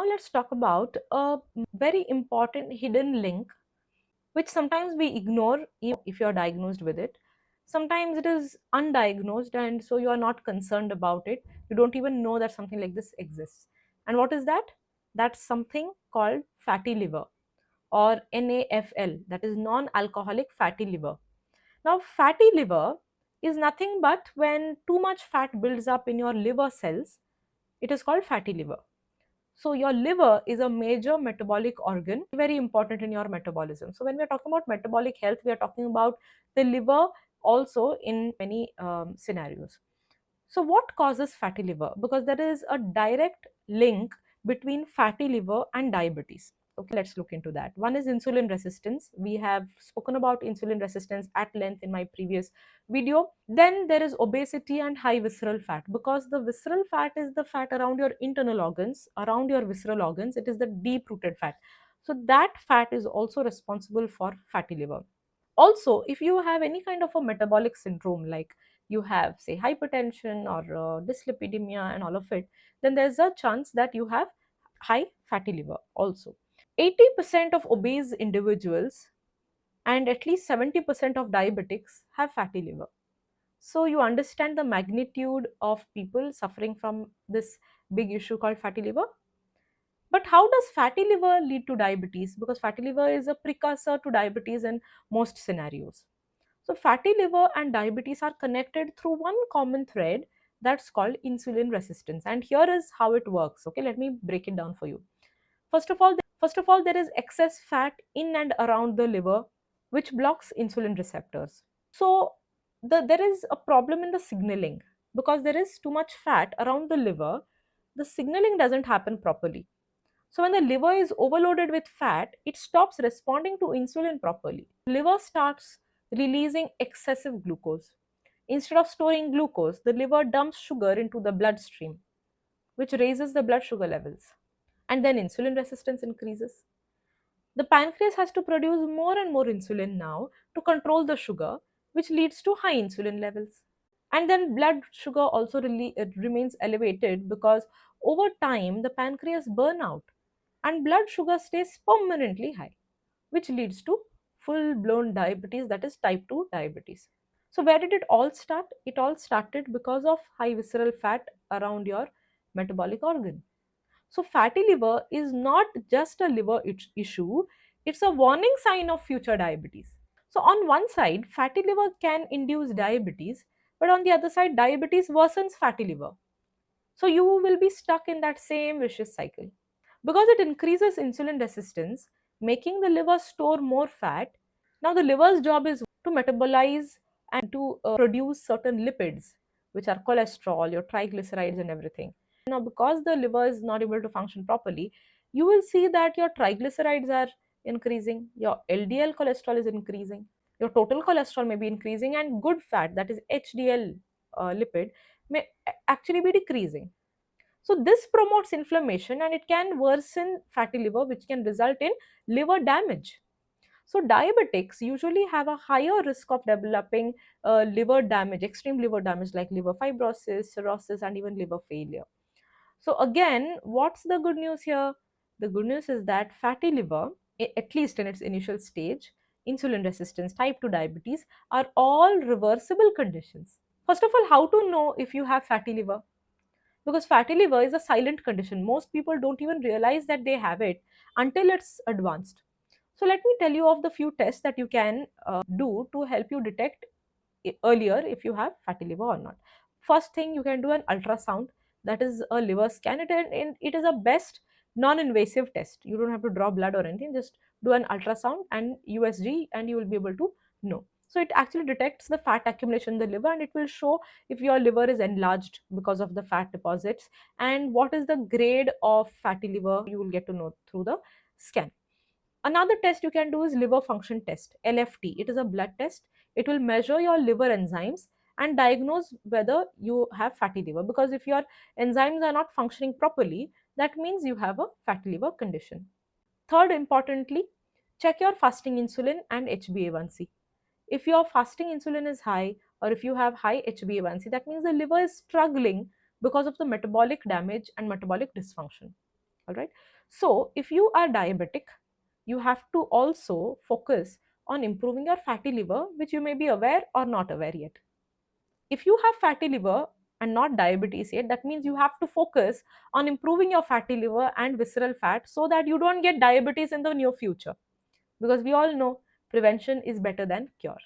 let's talk about a very important hidden link which sometimes we ignore even if you're diagnosed with it. Sometimes it is undiagnosed, and so you are not concerned about it. You don't even know that something like this exists. And what is that? That's something called fatty liver, or NAFL, that is non alcoholic fatty liver. Now, fatty liver is nothing but when too much fat builds up in your liver cells, it is called fatty liver. So your liver is a major metabolic organ, very important in your metabolism. So when we are talking about metabolic health, we are talking about the liver also in many scenarios. So what causes fatty liver? Because there is a direct link between fatty liver and diabetes. Okay, let's look into that. One is insulin resistance. We have spoken about insulin resistance at length in my previous video. Then there is obesity and high visceral fat, because the visceral fat is the fat around your internal organs, around your visceral organs. It is the deep rooted fat. So that fat is also responsible for fatty liver. Also, if you have any kind of a metabolic syndrome, like you have, say, hypertension or dyslipidemia and all of it, then there's a chance that you have high fatty liver also. 80% of obese individuals and at least 70% of diabetics have fatty liver. So you understand the magnitude of people suffering from this big issue called fatty liver. But how does fatty liver lead to diabetes? Because fatty liver is a precursor to diabetes in most scenarios. So, fatty liver and diabetes are connected through one common thread that's called insulin resistance. And here is how it works. Okay, let me break it down for you. First of all, there is excess fat in and around the liver, which blocks insulin receptors. So, there is a problem in the signaling, because there is too much fat around the liver. The signaling doesn't happen properly. So, when the liver is overloaded with fat, it stops responding to insulin properly. Liver starts releasing excessive glucose. Instead of storing glucose, the liver dumps sugar into the bloodstream, which raises the blood sugar levels. And then insulin resistance increases. The pancreas has to produce more and more insulin now to control the sugar, which leads to high insulin levels. And then blood sugar also remains elevated because over time the pancreas burn out and blood sugar stays permanently high, which leads to full blown diabetes, that is type 2 diabetes. So, where did it all start? It all started because of high visceral fat around your metabolic organ. So, fatty liver is not just a liver issue, it's a warning sign of future diabetes. So, on one side, fatty liver can induce diabetes, but on the other side, diabetes worsens fatty liver. So, you will be stuck in that same vicious cycle. Because it increases insulin resistance, making the liver store more fat. Now, the liver's job is to metabolize and to produce certain lipids, which are cholesterol, your triglycerides, and everything. Now, because the liver is not able to function properly, you will see that your triglycerides are increasing, your LDL cholesterol is increasing, your total cholesterol may be increasing, and good fat, that is HDL lipid, may actually be decreasing. So this promotes inflammation and it can worsen fatty liver, which can result in liver damage. So diabetics usually have a higher risk of developing liver damage, extreme liver damage like liver fibrosis, cirrhosis, and even liver failure. So again, what's the good news here? The good news is that fatty liver, at least in its initial stage, insulin resistance, type 2 diabetes, are all reversible conditions. First of all, how to know if you have fatty liver? Because fatty liver is a silent condition. Most people don't even realize that they have it until it's advanced. So let me tell you of the few tests that you can do to help you detect earlier if you have fatty liver or not. First thing, you can do an ultrasound, that is a liver scan. It is a best non-invasive test. You don't have to draw blood or anything, just do an ultrasound and USG and you will be able to know. So it actually detects the fat accumulation in the liver, and it will show if your liver is enlarged because of the fat deposits and what is the grade of fatty liver. You will get to know through the scan. Another test you can do is liver function test, LFT. It is a blood test. It will measure your liver enzymes and diagnose whether you have fatty liver, because if your enzymes are not functioning properly, that means you have a fatty liver condition. Third, importantly, check your fasting insulin and HbA1c. If your fasting insulin is high or if you have high HbA1c, that means the liver is struggling because of the metabolic damage and metabolic dysfunction. All right. So if you are diabetic, you have to also focus on improving your fatty liver, which you may be aware or not aware yet. If you have fatty liver and not diabetes yet, that means you have to focus on improving your fatty liver and visceral fat so that you don't get diabetes in the near future. Because we all know prevention is better than cure.